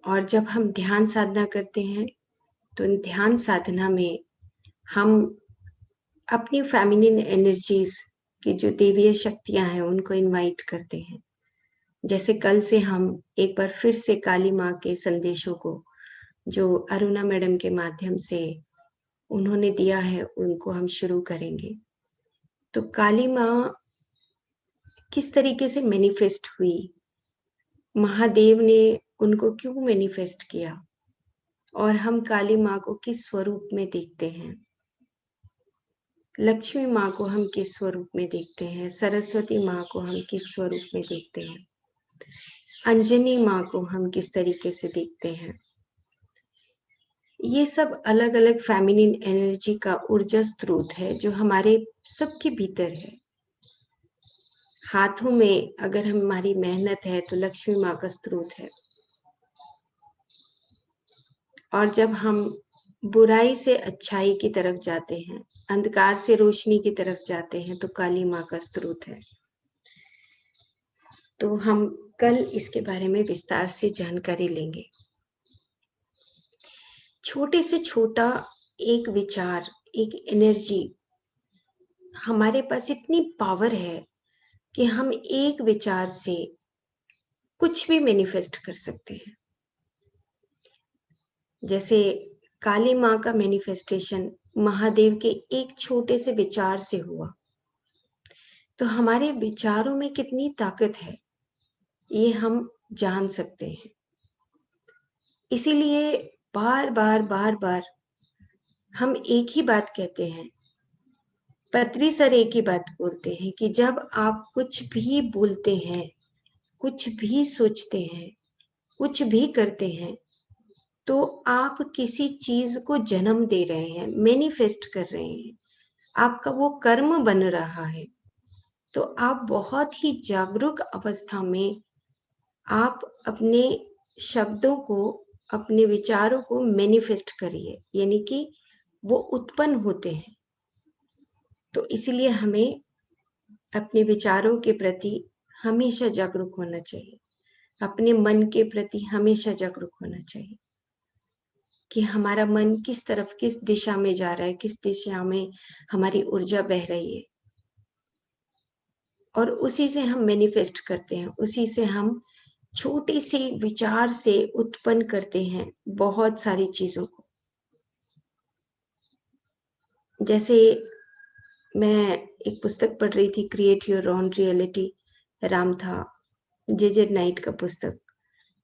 और जब हम ध्यान साधना करते हैं तो ध्यान साधना में हम अपनी फेमिनिन एनर्जीज की जो देवीय शक्तियां हैं उनको इनवाइट करते हैं। जैसे कल से हम एक बार फिर से काली माँ के संदेशों को जो अरुणा मैडम के माध्यम से उन्होंने दिया है उनको हम शुरू करेंगे। तो काली माँ किस तरीके से मैनिफेस्ट हुई, महादेव ने उनको क्यों मैनिफेस्ट किया, और हम काली माँ को किस स्वरूप में देखते हैं, लक्ष्मी माँ को हम किस स्वरूप में देखते हैं, सरस्वती माँ को हम किस स्वरूप में देखते हैं, अंजनी माँ को हम किस तरीके से देखते हैं। ये सब अलग अलग फेमिनिन एनर्जी का ऊर्जा स्रोत है जो हमारे सबके भीतर है। हाथों में अगर हमारी मेहनत है तो लक्ष्मी माँ का स्रोत है, और जब हम बुराई से अच्छाई की तरफ जाते हैं, अंधकार से रोशनी की तरफ जाते हैं, तो काली माँ का स्रोत है। तो हम कल इसके बारे में विस्तार से जानकारी लेंगे। छोटे से छोटा एक विचार, एक एनर्जी, हमारे पास इतनी पावर है कि हम एक विचार से कुछ भी मैनिफेस्ट कर सकते हैं। जैसे काली माँ का मैनिफेस्टेशन महादेव के एक छोटे से विचार से हुआ, तो हमारे विचारों में कितनी ताकत है ये हम जान सकते हैं। इसीलिए बार बार हम एक ही बात कहते हैं, पत्री सर एक ही बात बोलते हैं कि जब आप कुछ भी बोलते हैं, कुछ भी सोचते हैं, कुछ भी करते हैं, तो आप किसी चीज को जन्म दे रहे हैं, मैनिफेस्ट कर रहे हैं, आपका वो कर्म बन रहा है। तो आप बहुत ही जागरूक अवस्था में आप अपने शब्दों को, अपने विचारों को मैनिफेस्ट करिए, यानी कि वो उत्पन्न होते हैं। तो इसलिए हमें अपने विचारों के प्रति हमेशा जागरूक होना चाहिए, अपने मन के प्रति हमेशा जागरूक होना चाहिए कि हमारा मन किस तरफ, किस दिशा में जा रहा है, किस दिशा में हमारी ऊर्जा बह रही है, और उसी से हम मैनिफेस्ट करते हैं, उसी से हम छोटे से विचार से उत्पन्न करते हैं बहुत सारी चीजों को। जैसे मैं एक पुस्तक पढ़ रही थी, create your own reality, Ram था जे नाइट का पुस्तक।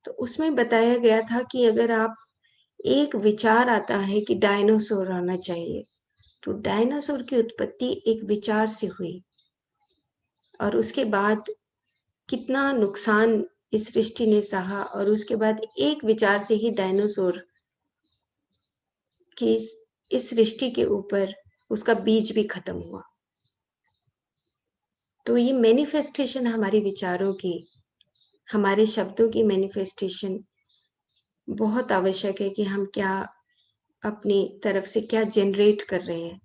तो उसमें बताया गया था कि अगर आप, एक विचार आता है कि डायनासोर आना चाहिए, तो डायनासोर की उत्पत्ति एक विचार से हुई, और उसके बाद कितना नुकसान इस सृष्टि ने सहा, और उसके बाद एक विचार से ही डायनासोर की इस सृष्टि के ऊपर उसका बीज भी खत्म हुआ। तो ये मैनिफेस्टेशन हमारे विचारों की, हमारे शब्दों की मैनिफेस्टेशन बहुत आवश्यक है कि हम क्या अपनी तरफ से क्या जनरेट कर रहे हैं,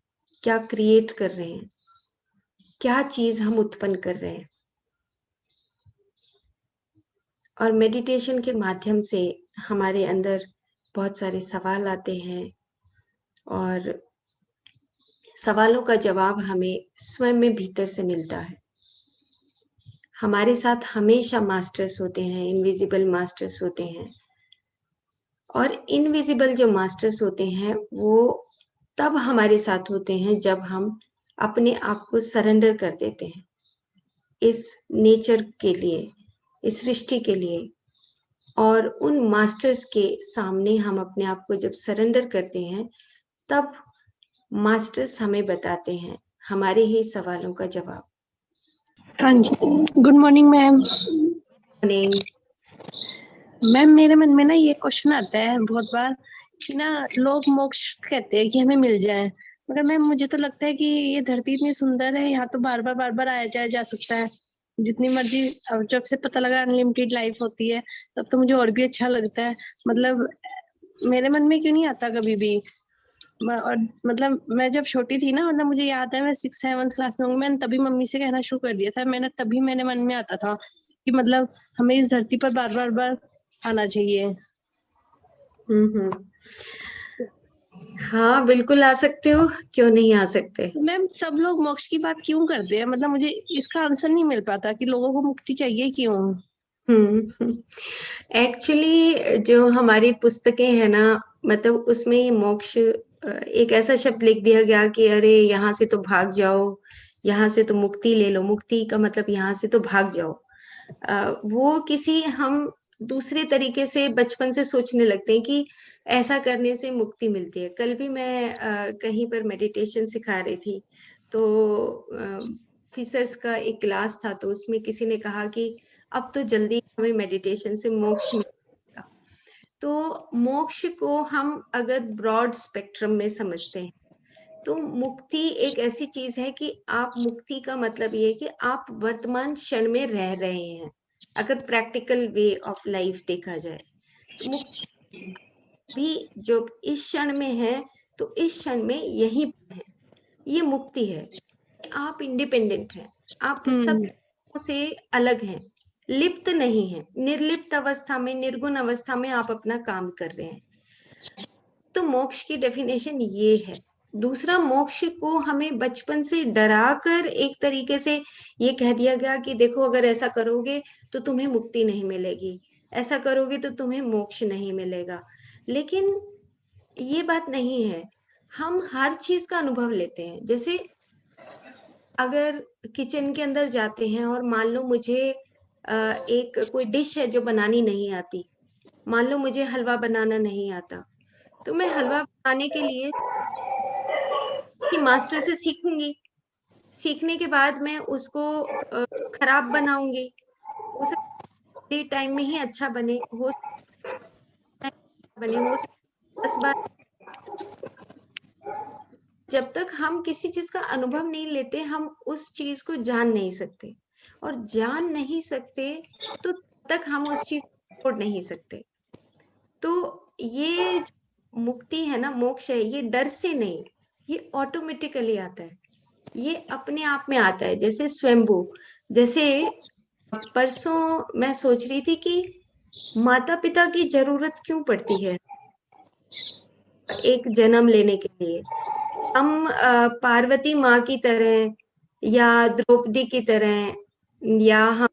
क्या क्रिएट कर रहे हैं, क्या चीज हम उत्पन्न कर रहे हैं। और मेडिटेशन के माध्यम से हमारे अंदर बहुत सारे सवाल आते हैं, और सवालों का जवाब हमें स्वयं में भीतर से मिलता है। हमारे साथ हमेशा मास्टर्स होते हैं, इनविजिबल मास्टर्स होते हैं, और इनविजिबल जो मास्टर्स होते हैं वो तब हमारे साथ होते हैं जब हम अपने आप को सरेंडर कर देते हैं इस नेचर के लिए, इस सृष्टि के लिए। और उन मास्टर्स के सामने हम अपने आप को जब सरेंडर करते हैं, तब मास्टर्स हमें बताते हैं हमारे ही सवालों का जवाब। हाँ जी, गुड मॉर्निंग मैम। मैम मेरे मन में ना ये क्वेश्चन आता है बहुत बार कि ना लोग मोक्ष कहते हैं कि हमें मिल जाए, मगर मैम मुझे तो लगता है कि ये धरती इतनी सुंदर है, यहाँ तो बार बार आया जाया जा सकता है जितनी मर्जी। अब जब से पता लगा अनलिमिटेड लाइफ होती है तब तो मुझे और भी अच्छा लगता है। मतलब मेरे मन में क्यों नहीं आता कभी भी। और मतलब मैं जब छोटी थी ना, मतलब मुझे याद है मैं 6th-7th क्लास में हूँ, मैंने तभी मम्मी से कहना शुरू कर दिया था। मैंने तभी मेरे मन में आता था कि मतलब हमें इस धरती पर बार बार आना चाहिए। हम्म। हाँ बिल्कुल आ सकते हो, क्यों नहीं आ सकते। तो मैम सब लोग मोक्ष की बात क्यों करते हैं? मतलब मुझे इसका आंसर नहीं मिल पाता कि लोगों को मुक्ति चाहिए क्यों। एक्चुअली जो हमारी पुस्तकें हैं ना, मतलब उसमें ये मोक्ष एक ऐसा शब्द लिख दिया गया कि अरे यहाँ से तो भाग जाओ, यहाँ से तो मुक्ति ले लो, मुक्ति का मतलब यहाँ से तो भाग जाओ। वो किसी हम दूसरे तरीके से बचपन से सोचने लगते हैं कि ऐसा करने से मुक्ति मिलती है। कल भी मैं कहीं पर मेडिटेशन सिखा रही थी, तो ऑफिसर्स का एक क्लास था, तो उसमें किसी ने कहा कि अब तो जल्दी हमें मेडिटेशन से मोक्ष मिलेगा। तो मोक्ष को हम अगर ब्रॉड स्पेक्ट्रम में समझते हैं, तो मुक्ति एक ऐसी चीज है कि आप, मुक्ति का मतलब ये है कि आप वर्तमान क्षण में रह रहे हैं। अगर प्रैक्टिकल वे ऑफ लाइफ देखा जाए, तो मुक्ति भी जो इस क्षण में है, तो इस क्षण में यही है, ये मुक्ति है। आप इंडिपेंडेंट हैं, आप सब से अलग हैं, लिप्त नहीं है, निर्लिप्त अवस्था में, निर्गुण अवस्था में आप अपना काम कर रहे हैं। तो मोक्ष की डेफिनेशन ये है। दूसरा, मोक्ष को हमें बचपन से डरा कर एक तरीके से ये कह दिया गया कि देखो अगर ऐसा करोगे तो तुम्हें मुक्ति नहीं मिलेगी, ऐसा करोगे तो तुम्हें मोक्ष नहीं मिलेगा। लेकिन ये बात नहीं है। हम हर चीज का अनुभव लेते हैं। जैसे अगर किचन के अंदर जाते हैं और मान लो मुझे एक कोई डिश है जो बनानी नहीं आती, मान लो मुझे हलवा बनाना नहीं आता, तो मैं हलवा बनाने के लिए कि मास्टर से सीखूंगी। सीखने के बाद मैं उसको खराब बनाऊंगी, हो सकता है टाइम में ही अच्छा बने, हो सकता है बने, हो सकता है 10 बार। जब तक हम किसी चीज का अनुभव नहीं लेते, हम उस चीज को जान नहीं सकते, और जान नहीं सकते तो तब तक हम उस चीज को छोड़ नहीं सकते। तो ये जो मुक्ति है ना, मोक्ष है, ये डर से नहीं, ये ऑटोमेटिकली आता है, ये अपने आप में आता है। जैसे स्वयंभू, जैसे परसों मैं सोच रही थी कि माता पिता की जरूरत क्यों पड़ती है एक जन्म लेने के लिए। हम पार्वती माँ की तरह, या द्रौपदी की तरह, या हम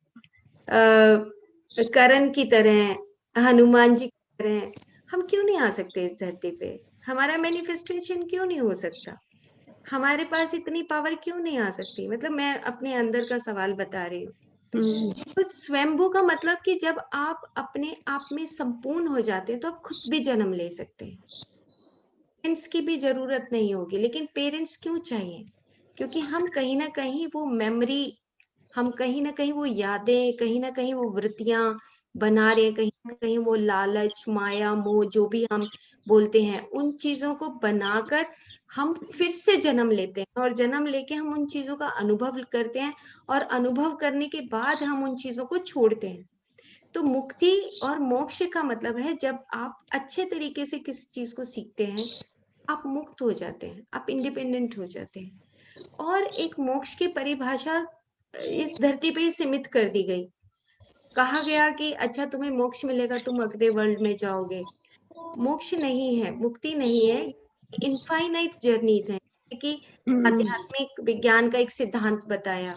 करण की तरह, हनुमान जी की तरह हम क्यों नहीं आ सकते इस धरती पे? हमारा मैनिफेस्टेशन क्यों नहीं हो सकता? हमारे पास इतनी पावर क्यों नहीं आ सकती? मतलब मैं अपने अंदर का सवाल बता रही हूँ। तो स्वयंभू का मतलब कि जब आप अपने आप में संपूर्ण हो जाते हैं, तो आप खुद भी जन्म ले सकते हैं। पेरेंट्स की भी जरूरत नहीं होगी। लेकिन पेरेंट्स क्यों चाहिए? क्योंकि हम कहीं ना कहीं वो मेमोरी, हम कहीं ना कहीं वो यादें, कहीं ना कहीं वो वृत्तियां बना रहे हैं, कहीं ना कहीं वो लालच, माया, मोह जो भी हम बोलते हैं, उन चीजों को बनाकर हम फिर से जन्म लेते हैं, और जन्म लेके हम उन चीजों का अनुभव करते हैं, और अनुभव करने के बाद हम उन चीजों को छोड़ते हैं। तो मुक्ति और मोक्ष का मतलब है जब आप अच्छे तरीके से किसी चीज को सीखते हैं, आप मुक्त हो जाते हैं, आप इंडिपेंडेंट हो जाते हैं। और एक मोक्ष की परिभाषा इस धरती पे ही सीमित कर दी गई। कहा गया कि अच्छा तुम्हें मोक्ष मिलेगा, तुम अगले वर्ल्ड में जाओगे। मोक्ष नहीं है, मुक्ति नहीं है, इनफाइनाइट जर्नीज है। कि आध्यात्मिक विज्ञान का एक सिद्धांत बताया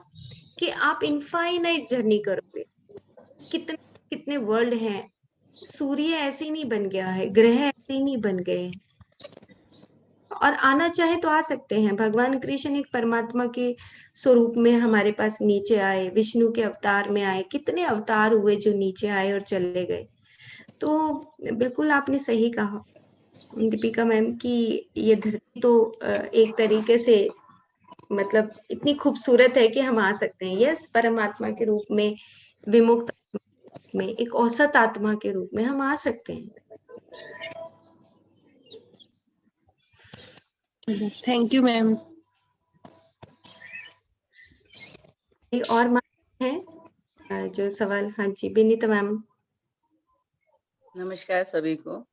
कि आप इनफाइनाइट जर्नी करोगे। कितने कितने वर्ल्ड हैं, सूर्य ऐसे ही नहीं बन गया है, ग्रह ऐसे ही नहीं बन गए हैं, और आना चाहे तो आ सकते हैं। भगवान कृष्ण एक परमात्मा के स्वरूप में हमारे पास नीचे आए, विष्णु के अवतार में आए, कितने अवतार हुए जो नीचे आए और चले गए। तो बिल्कुल आपने सही कहा दीपिका मैम कि ये धरती तो एक तरीके से, मतलब इतनी खूबसूरत है कि हम आ सकते हैं। यस, परमात्मा के रूप में, विमुक्त में, एक औसत आत्मा के रूप में हम आ सकते हैं। Thank you ma'am. कोई और है जो सवाल? हाँ जी, विनीता मैम। नमस्कार सभी को।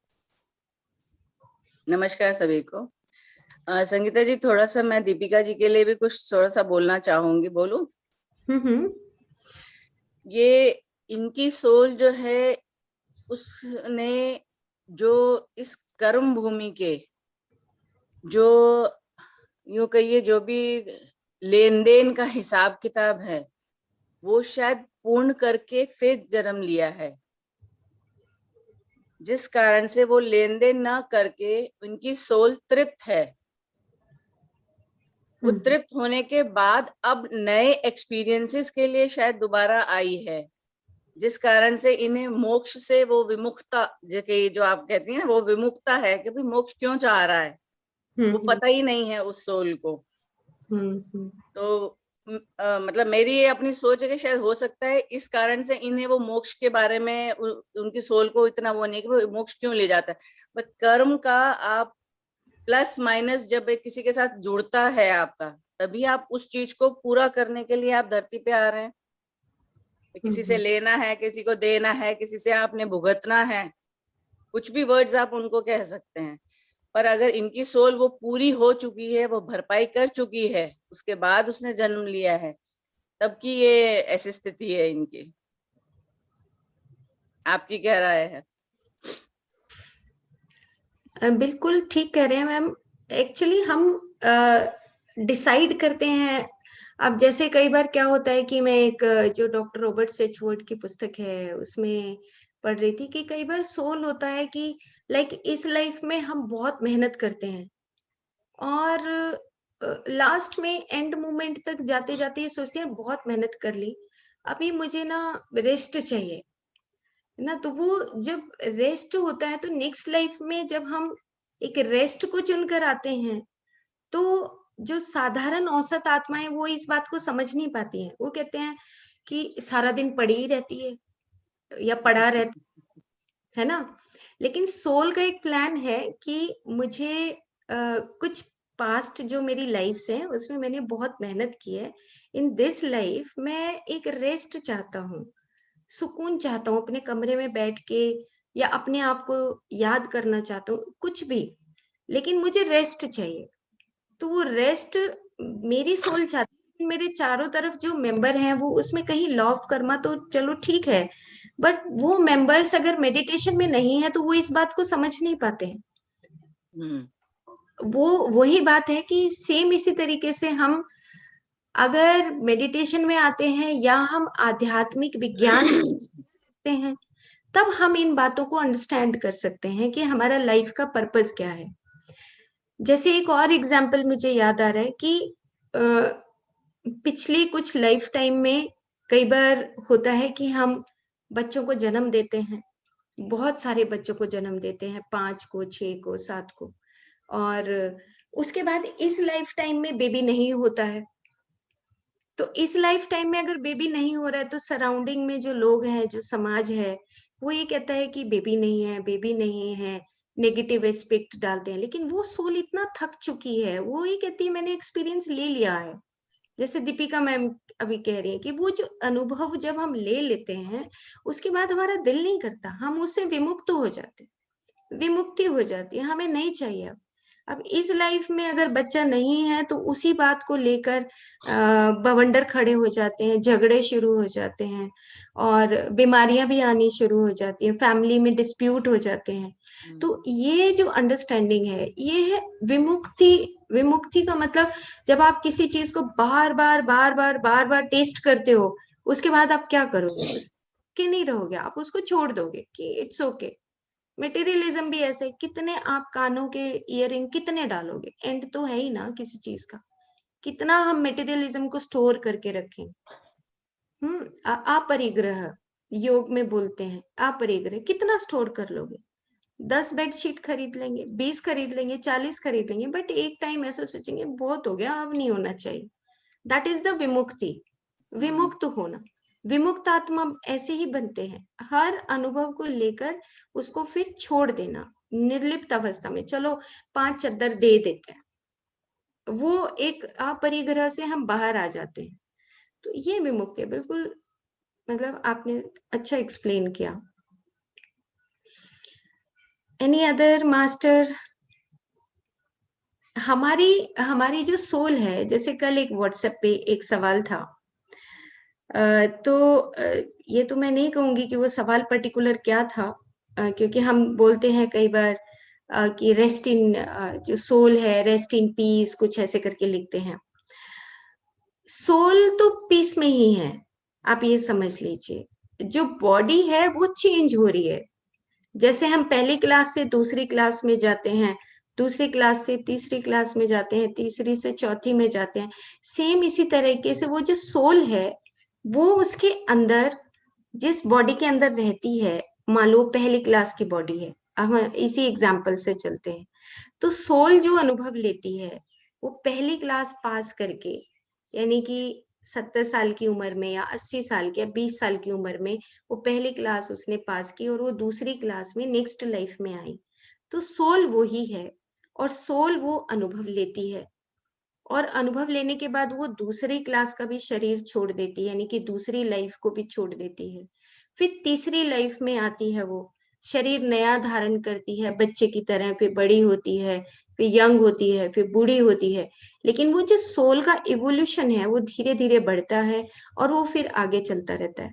नमस्कार सभी को। संगीता जी, थोड़ा सा मैं दीपिका जी के लिए भी कुछ थोड़ा सा बोलना चाहूंगी। बोलूं? ये इनकी सोल जो है, उसने जो इस कर्म भूमि के जो यूं कहिए जो भी लेन देन का हिसाब किताब है वो शायद पूर्ण करके फिर जन्म लिया है, जिस कारण से वो लेन देन ना करके उनकी सोल तृप्त है। वो तृप्त होने के बाद अब नए एक्सपीरियंसेस के लिए शायद दोबारा आई है, जिस कारण से इन्हें मोक्ष से वो विमुक्ता जो आप कहती हैं वो विमुक्ता है कि भाई मोक्ष क्यों चाह रहा है, वो पता ही नहीं है उस सोल को। तो मतलब मेरी ये अपनी सोच है कि शायद हो सकता है इस कारण से इन्हें वो मोक्ष के बारे में उनकी सोल को इतना वो नहीं कि वो मोक्ष क्यों ले जाता है। बट कर्म का आप प्लस माइनस जब एक किसी के साथ जुड़ता है आपका, तभी आप उस चीज को पूरा करने के लिए आप धरती पे आ रहे हैं। किसी से लेना है, किसी को देना है, किसी से आपने भुगतना है, कुछ भी वर्ड्स आप उनको कह सकते हैं। पर अगर इनकी सोल वो पूरी हो चुकी है, वो भरपाई कर चुकी है, उसके बाद उसने जन्म लिया है, तब की ये ऐसी स्थिति है इनकी। आपकी क्या राय है? बिल्कुल ठीक कह रहे हैं मैम। एक्चुअली हम डिसाइड करते हैं। अब जैसे कई बार क्या होता है कि मैं एक जो डॉक्टर रॉबर्ट सेचवर्ड की पुस्तक है उसमें पढ़ रही थी कि कई बार सोल होता है कि लाइक इस लाइफ में हम बहुत मेहनत करते हैं और लास्ट में एंड मोमेंट तक जाते जाते ये सोचते हैं बहुत मेहनत कर ली, अभी मुझे ना रेस्ट चाहिए ना। तो वो जब रेस्ट होता है तो नेक्स्ट लाइफ में जब हम एक रेस्ट को चुनकर आते हैं तो जो साधारण औसत आत्माएं वो इस बात को समझ नहीं पाती हैं। वो कहते हैं कि सारा दिन पड़ी ही रहती है या पड़ा रहता है ना। लेकिन सोल का एक प्लान है कि मुझे कुछ पास्ट जो मेरी लाइफ्स हैं उसमें मैंने बहुत मेहनत की है, इन दिस लाइफ मैं एक रेस्ट चाहता हूँ, सुकून चाहता हूँ, अपने कमरे में बैठ के या अपने आप को याद करना चाहता हूँ, कुछ भी, लेकिन मुझे रेस्ट चाहिए। तो वो रेस्ट मेरी सोल चाहती है कि मेरे चारों तरफ जो मेंबर हैं वो उसमें कहीं लॉ ऑफ कर्मा तो चलो ठीक है, बट वो मेंबर्स अगर मेडिटेशन में नहीं है तो वो इस बात को समझ नहीं पाते हैं। वो वही बात है कि सेम इसी तरीके से हम अगर मेडिटेशन में आते हैं या हम आध्यात्मिक विज्ञान सीखते हैं तब हम इन बातों को अंडरस्टैंड कर सकते हैं कि हमारा लाइफ का पर्पस क्या है। जैसे एक और एग्जाम्पल मुझे याद आ रहा है कि पिछली कुछ लाइफ टाइम में कई बार होता है कि हम बच्चों को जन्म देते हैं, बहुत सारे बच्चों को जन्म देते हैं, 5 को, 6 को, 7 को, और उसके बाद इस लाइफ टाइम में बेबी नहीं होता है। तो इस लाइफ टाइम में अगर बेबी नहीं हो रहा है तो सराउंडिंग में जो लोग हैं, जो समाज है, वो ये कहता है कि बेबी नहीं है, बेबी नहीं है, नेगेटिव एस्पेक्ट डालते हैं। लेकिन वो सोल इतना थक चुकी है, वो ये कहती है मैंने एक्सपीरियंस ले लिया है। जैसे दीपिका मैम अभी कह रही है कि वो जो अनुभव जब हम ले लेते हैं उसके बाद हमारा दिल नहीं करता, हम उससे विमुक्त हो जाते, विमुक्ति हो जाती है, हमें नहीं चाहिए। अब इस लाइफ में अगर बच्चा नहीं है तो उसी बात को लेकर बवंडर खड़े हो जाते हैं, झगड़े शुरू हो जाते हैं और बीमारियां भी आनी शुरू हो जाती हैं, फैमिली में डिस्प्यूट हो जाते हैं। तो ये जो अंडरस्टैंडिंग है ये है विमुक्ति। विमुक्ति का मतलब जब आप किसी चीज को बार बार बार बार बार बार टेस्ट करते हो उसके बाद आप क्या करोगे, उसके नहीं रहोगे, आप उसको छोड़ दोगे कि इट्स ओके। मटेरियलिज्म भी ऐसे, कितने आप कानों के इयरिंग कितने डालोगे, एंड तो है ही ना किसी चीज का। कितना हम मटेरियलिज्म को स्टोर करके रखें। अपरिग्रह योग में बोलते हैं, अपरिग्रह कितना स्टोर कर लोगे। 10 बेडशीट खरीद लेंगे, 20 खरीद लेंगे, 40 खरीद लेंगे, बट एक टाइम ऐसा सोचेंगे बहुत हो गया, अब नहीं होना चाहिए। दैट इज द विमुक्ति, विमुक्त होना। विमुक्त आत्मा ऐसे ही बनते हैं, हर अनुभव को लेकर उसको फिर छोड़ देना निर्लिप्त अवस्था में। चलो 5 चद्दर दे देते हैं, वो एक अपरिग्रह से हम बाहर आ जाते हैं। तो ये विमुक्ति है, बिल्कुल मतलब आपने अच्छा एक्सप्लेन किया। Any other master? हमारी जो सोल है, जैसे कल एक व्हाट्सएप पे एक सवाल था, तो ये तो मैं नहीं कहूंगी कि वो सवाल पर्टिकुलर क्या था, क्योंकि हम बोलते हैं कई बार कि रेस्ट इन, जो सोल है, रेस्ट इन पीस, कुछ ऐसे करके लिखते हैं। सोल तो पीस में ही है, आप ये समझ लीजिए। जो बॉडी है वो चेंज हो रही है। जैसे हम पहली क्लास से दूसरी क्लास में जाते हैं, दूसरी क्लास से तीसरी क्लास में जाते हैं, तीसरी से चौथी में जाते हैं, सेम इसी तरीके से वो जो सोल है वो उसके अंदर, जिस बॉडी के अंदर रहती है, मान लो पहली क्लास की बॉडी है, हम इसी एग्जाम्पल से चलते हैं, तो सोल जो अनुभव लेती है वो पहली क्लास पास करके, यानी कि 70 साल की उम्र में या 80 साल की या 20 साल की उम्र में वो पहली क्लास उसने पास की और वो दूसरी क्लास में नेक्स्ट लाइफ में आई, तो सोल वो ही है और सोल वो अनुभव लेती है, और अनुभव लेने के बाद वो दूसरी क्लास का भी शरीर छोड़ देती है, यानी कि दूसरी लाइफ को भी छोड़ देती है। फिर तीसरी लाइफ में आती है, वो शरीर नया धारण करती है बच्चे की तरह, फिर बड़ी होती है, फिर यंग होती है, फिर बूढ़ी होती है। लेकिन वो जो सोल का इवोल्यूशन है वो धीरे धीरे बढ़ता है और वो फिर आगे चलता रहता है।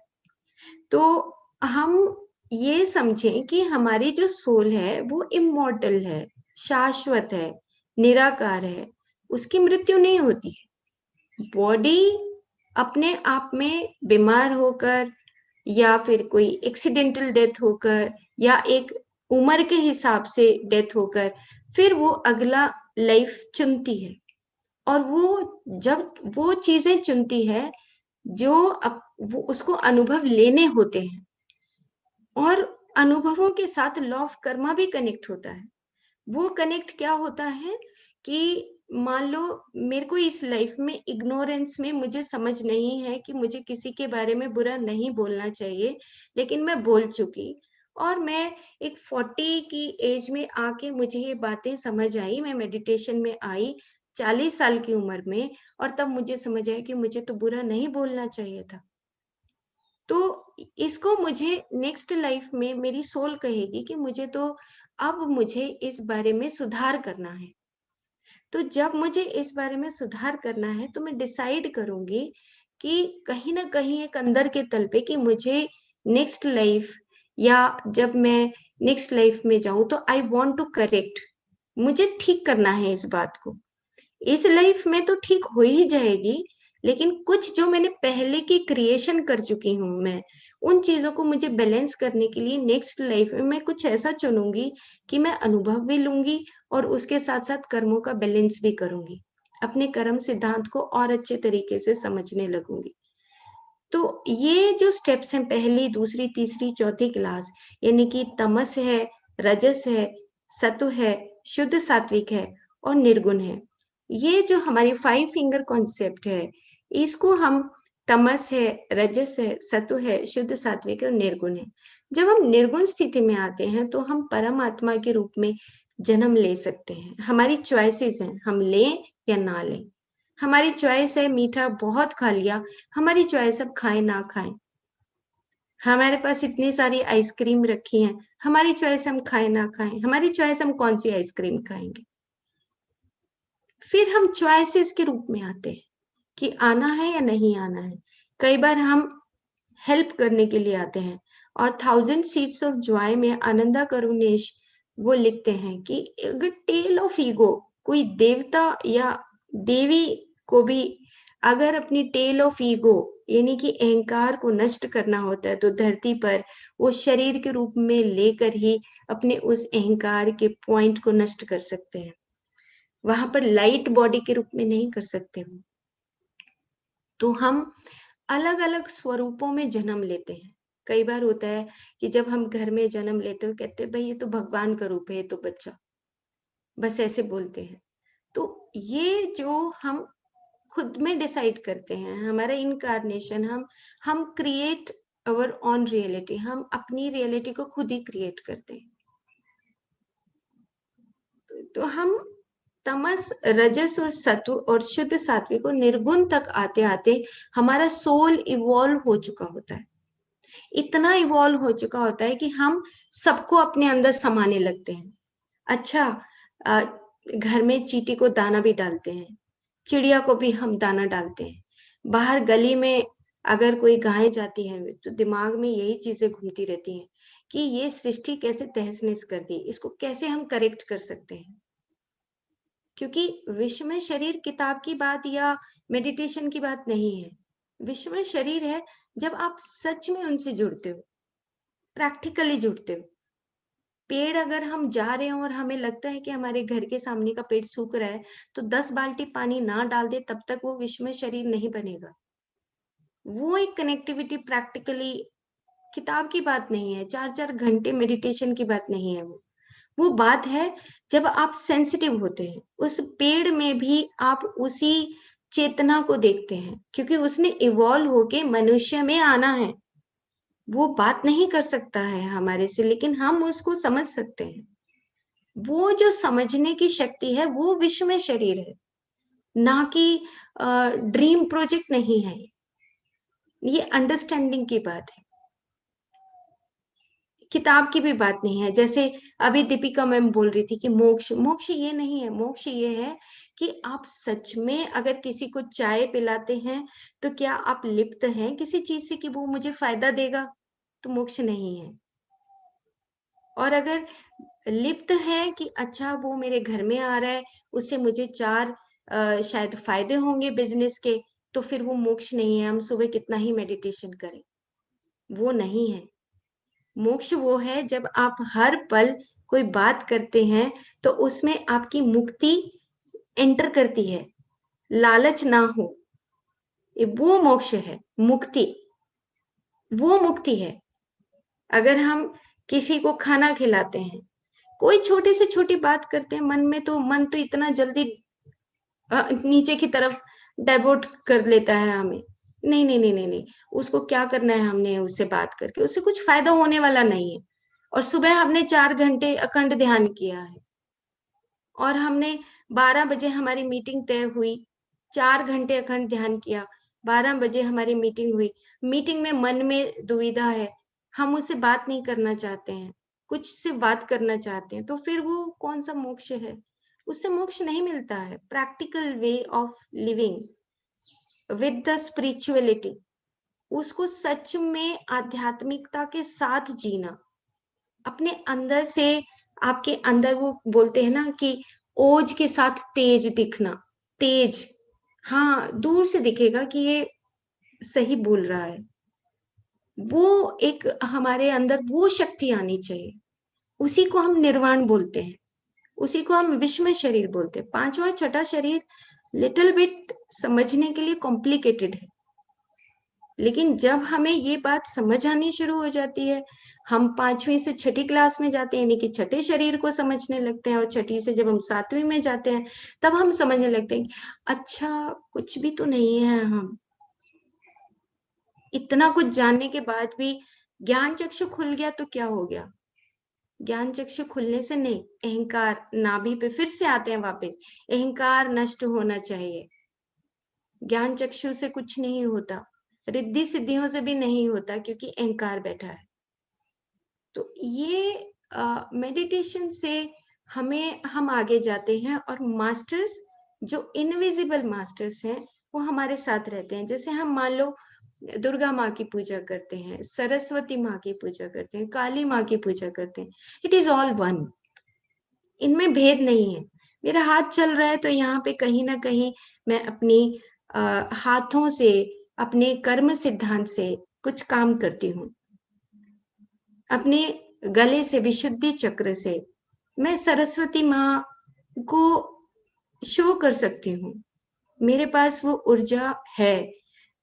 तो हम ये समझें कि हमारी जो सोल है वो इमॉर्टल है, शाश्वत है, निराकार है, उसकी मृत्यु नहीं होती है। बॉडी अपने आप में बीमार होकर या फिर कोई एक्सीडेंटल डेथ होकर या एक उम्र के हिसाब से डेथ होकर फिर वो अगला लाइफ चुनती है, और वो जब वो चीजें चुनती है जो वो उसको अनुभव लेने होते हैं, और अनुभवों के साथ लॉ ऑफ कर्मा भी कनेक्ट होता है। वो कनेक्ट क्या होता है कि मान लो मेरे को इस लाइफ में इग्नोरेंस में मुझे समझ नहीं है कि मुझे किसी के बारे में बुरा नहीं बोलना चाहिए, लेकिन मैं बोल चुकी, और मैं एक 40 की एज में आके मुझे ये बातें समझ आई, मैं मेडिटेशन में आई 40 साल की उम्र में, और तब मुझे समझ आया कि मुझे तो बुरा नहीं बोलना चाहिए था। तो इसको मुझे नेक्स्ट लाइफ में मेरी सोल कहेगी कि मुझे तो अब मुझे इस बारे में सुधार करना है। तो जब मुझे इस बारे में सुधार करना है तो मैं डिसाइड करूंगी कि कहीं ना कहीं एक अंदर के तल पे कि मुझे नेक्स्ट लाइफ, या जब मैं नेक्स्ट लाइफ में जाऊं तो आई वांट टू करेक्ट, मुझे ठीक करना है इस बात को। इस लाइफ में तो ठीक हो ही जाएगी, लेकिन कुछ जो मैंने पहले की क्रिएशन कर चुकी हूँ मैं, उन चीजों को मुझे बैलेंस करने के लिए नेक्स्ट लाइफ में मैं कुछ ऐसा चुनूंगी कि मैं अनुभव भी लूंगी और उसके साथ साथ कर्मों का बैलेंस भी करूंगी, अपने कर्म सिद्धांत को और अच्छे तरीके से समझने लगूंगी। तो ये जो स्टेप्स हैं, पहली, दूसरी, तीसरी, चौथी क्लास, यानी कि तमस है, रजस है, सत्व है, शुद्ध सात्विक है और निर्गुण है। ये जो हमारी 5 फिंगर कॉन्सेप्ट है, इसको हम तमस है, रजस है, सत्व है, शुद्ध सात्विक और निर्गुण है। जब हम निर्गुण स्थिति में आते हैं तो हम परमात्मा के रूप में जन्म ले सकते हैं। हमारी चॉइसेस हैं, हम लें या ना लें। हमारी चॉइस है मीठा बहुत खा लिया, हमारी चॉइस अब खाएं ना खाएं। हमारे पास इतनी सारी आइसक्रीम रखी है, हमारी चॉइस हम खाएं ना खाएं, हमारी चॉइस हम कौन सी आइसक्रीम खाएंगे। फिर हम चॉइसेस के रूप में आते हैं कि आना है या नहीं आना है। कई बार हम हेल्प करने के लिए आते हैं, और 1000 सीड्स ऑफ जॉय में आनंदा करुणेश वो लिखते हैं कि अगर टेल ऑफ ईगो, कोई देवता या देवी को भी अगर अपनी टेल ऑफ ईगो यानी कि अहंकार को नष्ट करना होता है तो धरती पर वो शरीर के रूप में लेकर ही अपने उस अहंकार के पॉइंट को नष्ट कर सकते हैं। वहां पर लाइट बॉडी के रूप में नहीं कर सकते हो। तो हम अलग अलग स्वरूपों में जन्म लेते हैं। कई बार होता है कि जब हम घर में जन्म लेते हो कहते हैं भाई ये तो भगवान का रूप है, ये तो बच्चा, बस ऐसे बोलते हैं। तो ये जो हम खुद में डिसाइड करते हैं, हमारा इनकारनेशन, हम क्रिएट अवर ऑन रियलिटी, हम अपनी रियलिटी को खुद ही क्रिएट करते हैं। तो हम तमस, रजस और सत्व और शुद्ध सात्विक और निर्गुण तक आते आते हमारा सोल इवॉल्व हो चुका होता है। इतना इवॉल्व हो चुका होता है कि हम सबको अपने अंदर समाने लगते हैं। अच्छा, घर में चींटी को दाना भी डालते हैं, चिड़िया को भी हम दाना डालते हैं। बाहर गली में अगर कोई गाय जाती है तो दिमाग में यही चीजें घूमती रहती हैं कि ये सृष्टि कैसे तहस नहस कर दी, इसको कैसे हम करेक्ट कर सकते हैं। क्योंकि विश्व में शरीर किताब की बात या मेडिटेशन की बात नहीं है। विश्व में शरीर है जब आप सच में उनसे जुड़ते हो, प्रैक्टिकली जुड़ते हो। पेड़ अगर हम जा रहे हो और हमें लगता है कि हमारे घर के सामने का पेड़ सूख रहा है, तो 10 बाल्टी पानी ना डाल दे तब तक वो विश्व में शरीर नहीं बनेगा। वो एक कनेक्टिविटी प्रैक्टिकली किताब की बात नहीं है, 4-4 घंटे मेडिटेशन की बात नहीं है वो। वो बात है जब आप सेंसिटिव होते हैं, उस पेड़ में भी आप उसी चेतना को देखते हैं, क्योंकि उसने इवॉल्व होके मनुष्य में आना है। वो बात नहीं कर सकता है हमारे से, लेकिन हम उसको समझ सकते हैं। वो जो समझने की शक्ति है, वो विश्व में शरीर है, ना कि ड्रीम प्रोजेक्ट नहीं है। ये अंडरस्टैंडिंग की बात है, किताब की भी बात नहीं है। जैसे अभी दीपिका मैम बोल रही थी कि मोक्ष ये नहीं है। मोक्ष ये है कि आप सच में अगर किसी को चाय पिलाते हैं, तो क्या आप लिप्त हैं किसी चीज से कि वो मुझे फायदा देगा? तो मोक्ष नहीं है। और अगर लिप्त है कि अच्छा वो मेरे घर में आ रहा है, उससे मुझे 4 शायद फायदे होंगे बिजनेस के, तो फिर वो मोक्ष नहीं है। हम सुबह कितना ही मेडिटेशन करें, वो नहीं है। मोक्ष वो है जब आप हर पल कोई बात करते हैं, तो उसमें आपकी मुक्ति एंटर करती है, लालच ना हो। वो मोक्ष है, मुक्ति, वो मुक्ति है। अगर हम किसी को खाना खिलाते हैं, कोई छोटी से छोटी बात करते हैं, मन तो इतना जल्दी नीचे की तरफ डाइवर्ट कर लेता है हमें। नहीं नहीं नहीं नहीं नहीं, उसको क्या करना है, हमने उससे बात करके उससे कुछ फायदा होने वाला नहीं है। और सुबह हमने 4 घंटे अखंड ध्यान किया है, और हमने 12 बजे हमारी मीटिंग तय हुई, 4 घंटे अखंड ध्यान किया, 12 बजे हमारी मीटिंग हुई। मीटिंग में मन में दुविधा है, हम उससे बात नहीं करना चाहते हैं, कुछ से बात करना चाहते हैं, तो फिर वो कौन सा मोक्ष है? उससे मोक्ष नहीं मिलता है। Practical way of living with the spirituality, उसको सच में आध्यात्मिकता के साथ जीना, अपने अंदर से, आपके अंदर वो बोलते हैं ना कि ओज के साथ तेज दिखना। तेज, हाँ, दूर से दिखेगा कि ये सही बोल रहा है। वो एक हमारे अंदर वो शक्ति आनी चाहिए, उसी को हम निर्वाण बोलते हैं, उसी को हम विश्व शरीर बोलते हैं। 5वां छठा शरीर लिटिल बिट समझने के लिए कॉम्प्लिकेटेड है, लेकिन जब हमें ये बात समझ आनी शुरू हो जाती है, हम 5वीं से 6ठी क्लास में जाते हैं, यानी कि छठे शरीर को समझने लगते हैं, और छठी से जब हम 7वीं में जाते हैं, तब हम समझने लगते हैं अच्छा कुछ भी तो नहीं है हम। इतना कुछ जानने के बाद भी ज्ञान चक्षु खुल गया तो क्या हो गया? ज्ञान चक्षु खुलने से नहीं, अहंकार नाभि पे फिर से आते हैं वापस। अहंकार नष्ट होना चाहिए। ज्ञान चक्षु से कुछ नहीं होता, रिद्धि सिद्धियों से भी नहीं होता, क्योंकि अहंकार बैठा है। तो ये मेडिटेशन से हम आगे जाते हैं, और मास्टर्स जो इनविजिबल मास्टर्स हैं, वो हमारे साथ रहते हैं। जैसे हम मान लो दुर्गा माँ की पूजा करते हैं, सरस्वती माँ की पूजा करते हैं, काली माँ की पूजा करते हैं, इट इज ऑल वन। इनमें भेद नहीं है। मेरा हाथ चल रहा है तो यहाँ पे कहीं ना कहीं मैं अपनी हाथों से, अपने कर्म सिद्धांत से कुछ काम करती हूँ। अपने गले से, विशुद्धि चक्र से मैं सरस्वती माँ को शो कर सकती हूँ। मेरे पास वो ऊर्जा है,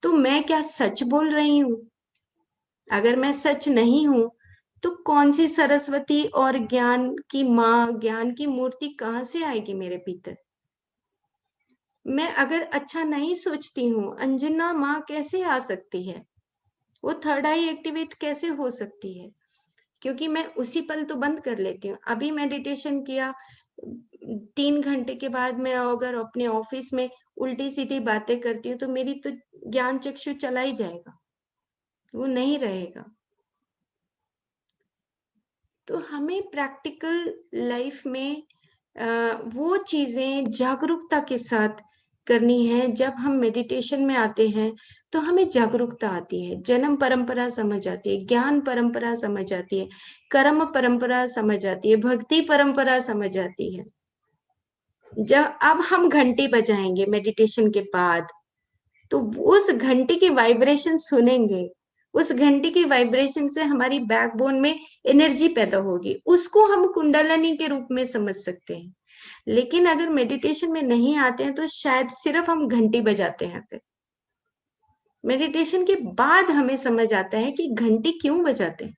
तो मैं क्या सच बोल रही हूँ? अगर मैं सच नहीं हूँ, तो कौन सी सरस्वती और ज्ञान की माँ, ज्ञान की मूर्ति कहाँ से आएगी मेरे भीतर? मैं अगर अच्छा नहीं सोचती हूँ, अंजना माँ कैसे आ सकती है? वो थर्ड आई एक्टिवेट कैसे हो सकती है? क्योंकि मैं उसी पल तो बंद कर लेती हूँ। अभी मेडिटेशन किया, 3 घंटे के बाद मैं अगर अपने ऑफिस में उल्टी सीधी बातें करती हूँ, तो मेरी तो ज्ञान चक्षु चला ही जाएगा, वो नहीं रहेगा। तो हमें प्रैक्टिकल लाइफ में वो चीजें जागरूकता के साथ करनी है, जब हम मेडिटेशन में आते हैं तो हमें जागरूकता आती है, जन्म परंपरा समझ आती है, ज्ञान परंपरा समझ आती है, कर्म परंपरा समझ आती है, भक्ति परंपरा समझ आती है। जब अब हम घंटी बजाएंगे मेडिटेशन के बाद, तो उस घंटी की वाइब्रेशन सुनेंगे, उस घंटी की वाइब्रेशन से हमारी बैकबोन में एनर्जी पैदा होगी, उसको हम कुंडलिनी के रूप में समझ सकते हैं। लेकिन अगर मेडिटेशन में नहीं आते हैं तो शायद सिर्फ हम घंटी बजाते हैं। फिर मेडिटेशन के बाद हमें समझ आता है कि घंटी क्यों बजाते हैं,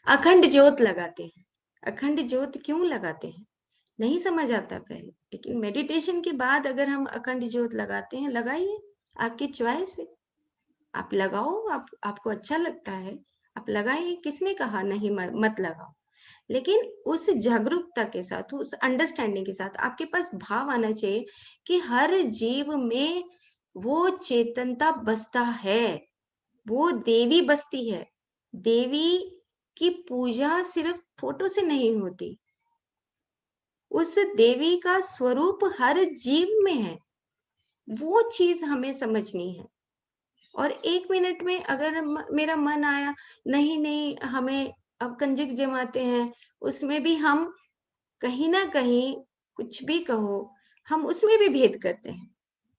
अखंड ज्योत लगाते हैं, अखंड ज्योत क्यों लगाते हैं, नहीं समझ आता पहले। लेकिन मेडिटेशन के बाद अगर हम अखंड ज्योत लगाते हैं, लगाइए, आपकी चॉइस है, आप लगाओ, आपको अच्छा लगता है आप लगाइए, किसने कहा नहीं मत लगाओ। लेकिन उस जागरूकता के साथ, उस अंडरस्टैंडिंग के साथ आपके पास भाव आना चाहिए कि हर जीव में वो चेतनता बसता है, वो देवी बसती है। देवी की पूजा सिर्फ फोटो से नहीं होती, उस देवी का स्वरूप हर जीव में है, वो चीज हमें समझनी है। और 1 मिनट में अगर मेरा मन आया, नहीं हमें अब कंजक जमाते हैं, उसमें भी हम कहीं ना कहीं, कुछ भी कहो, हम उसमें भी भेद करते हैं।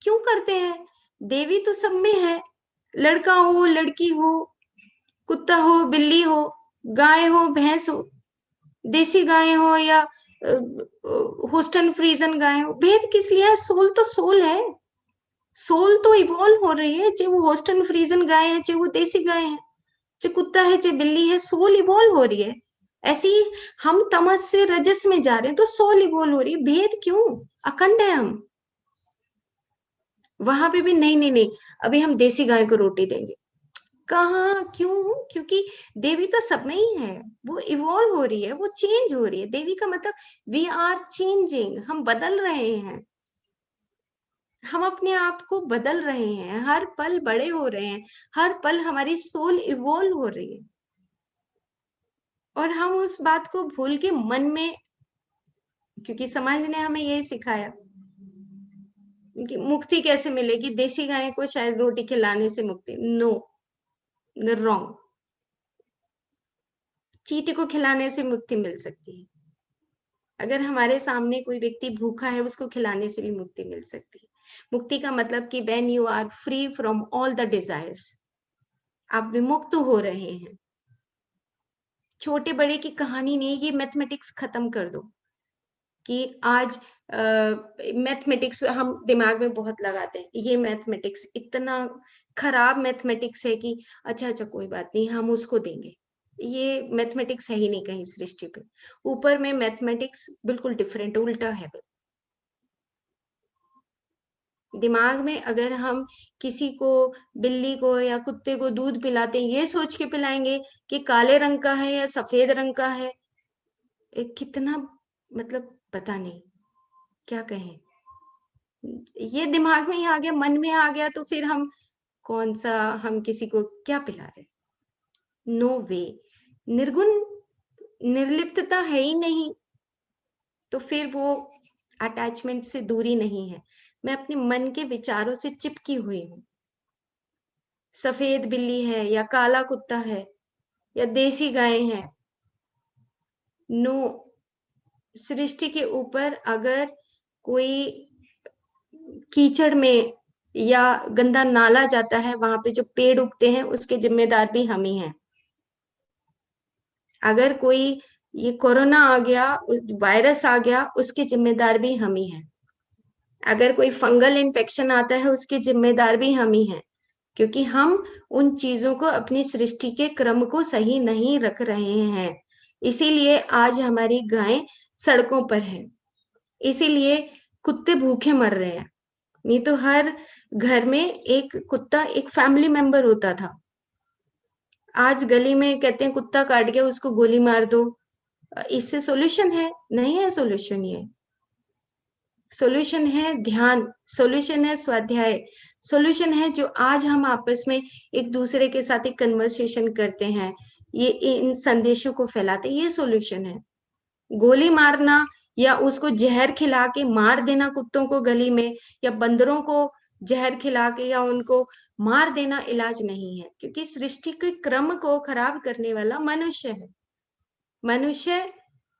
क्यों करते हैं? देवी तो सब में है, लड़का हो लड़की हो, कुत्ता हो बिल्ली हो, गाय हो भैंस हो, देसी गाय हो या होस्टन फ्रीजन गाय हो, भेद किस लिए है? सोल तो सोल है, सोल तो इवॉल्व हो रही है, चाहे वो होस्टन फ्रीजन गाय है, चाहे वो देसी गाय है, चाहे कुत्ता है, चाहे बिल्ली है, सोल इवॉल्व हो रही है। ऐसे ही हम तमस से रजस में जा रहे हैं तो सोल इवॉल्व हो रही है, भेद क्यों? अखंड है हम। वहां पे भी नहीं, अभी हम देसी गाय को रोटी देंगे, कहाँ, क्यों? क्योंकि देवी तो सब में ही है, वो इवॉल्व हो रही है, वो चेंज हो रही है। देवी का मतलब वी आर चेंजिंग, हम बदल रहे हैं, हम अपने आप को बदल रहे हैं, हर पल बड़े हो रहे हैं, हर पल हमारी सोल इवॉल्व हो रही है। और हम उस बात को भूल के मन में, क्योंकि समाज ने हमें यही सिखाया कि मुक्ति कैसे मिलेगी, देसी गाय को शायद रोटी खिलाने से मुक्ति, नो, रॉन्ग। चींटी को खिलाने से मुक्ति मिल सकती है, अगर हमारे सामने कोई व्यक्ति भूखा है उसको खिलाने से भी मुक्ति मिल सकती है। मुक्ति का मतलब कि when you are free from all the desires, आप विमुक्त हो रहे हैं। छोटे बड़े की कहानी नहीं, ये मैथमेटिक्स खत्म कर दो कि आज मैथमेटिक्स हम दिमाग में बहुत लगाते हैं, ये मैथमेटिक्स इतना खराब मैथमेटिक्स है कि अच्छा कोई बात नहीं, हम उसको देंगे। ये मैथमेटिक्स है ही नहीं कहीं सृष्टि पे, ऊपर में मैथमेटिक्स बिल्कुल डिफरेंट, उल्टा है। दिमाग में अगर हम किसी को, बिल्ली को या कुत्ते को दूध पिलाते हैं, ये सोच के पिलाएंगे कि काले रंग का है या सफेद रंग का है, कितना मतलब पता नहीं क्या कहें। ये दिमाग में ही आ गया, मन में आ गया, तो फिर हम कौन सा, हम किसी को क्या पिला रहे? नो वे। निर्गुण निर्लिप्तता है ही नहीं, तो फिर वो अटैचमेंट से दूरी नहीं है। मैं अपने मन के विचारों से चिपकी हुई हूँ। सफेद बिल्ली है या काला कुत्ता है या देसी गाय है, नो। सृष्टि के ऊपर अगर कोई कीचड़ में या गंदा नाला जाता है, वहां पे जो पेड़ उगते हैं उसके जिम्मेदार भी हम ही हैं। अगर कोई ये कोरोना आ गया, वायरस आ गया, उसके जिम्मेदार भी हम ही हैं। अगर कोई फंगल इन्फेक्शन आता है उसके जिम्मेदार भी हम ही हैं, क्योंकि हम उन चीजों को अपनी सृष्टि के क्रम को सही नहीं रख रहे हैं। इसीलिए आज हमारी गायें सड़कों पर है, इसीलिए कुत्ते भूखे मर रहे हैं। नहीं तो हर घर में एक कुत्ता एक फैमिली मेंबर होता था। आज गली में कहते हैं कुत्ता काट गया उसको गोली मार दो, इससे सॉल्यूशन है? नहीं है सॉल्यूशन। ये सॉल्यूशन है ध्यान, सॉल्यूशन है स्वाध्याय, सॉल्यूशन है जो आज हम आपस में एक दूसरे के साथ एक कन्वर्सेशन करते हैं, ये इन संदेशों को फैलाते, ये सॉल्यूशन है। गोली मारना या उसको जहर खिला के मार देना कुत्तों को गली में, या बंदरों को जहर खिला के या उनको मार देना इलाज नहीं है, क्योंकि सृष्टि के क्रम को खराब करने वाला मनुष्य है। मनुष्य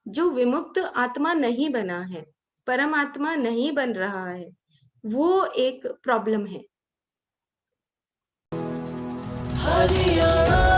जो विमुक्त आत्मा नहीं बना है, परमात्मा नहीं बन रहा है, वो एक प्रॉब्लम है। हरियाणा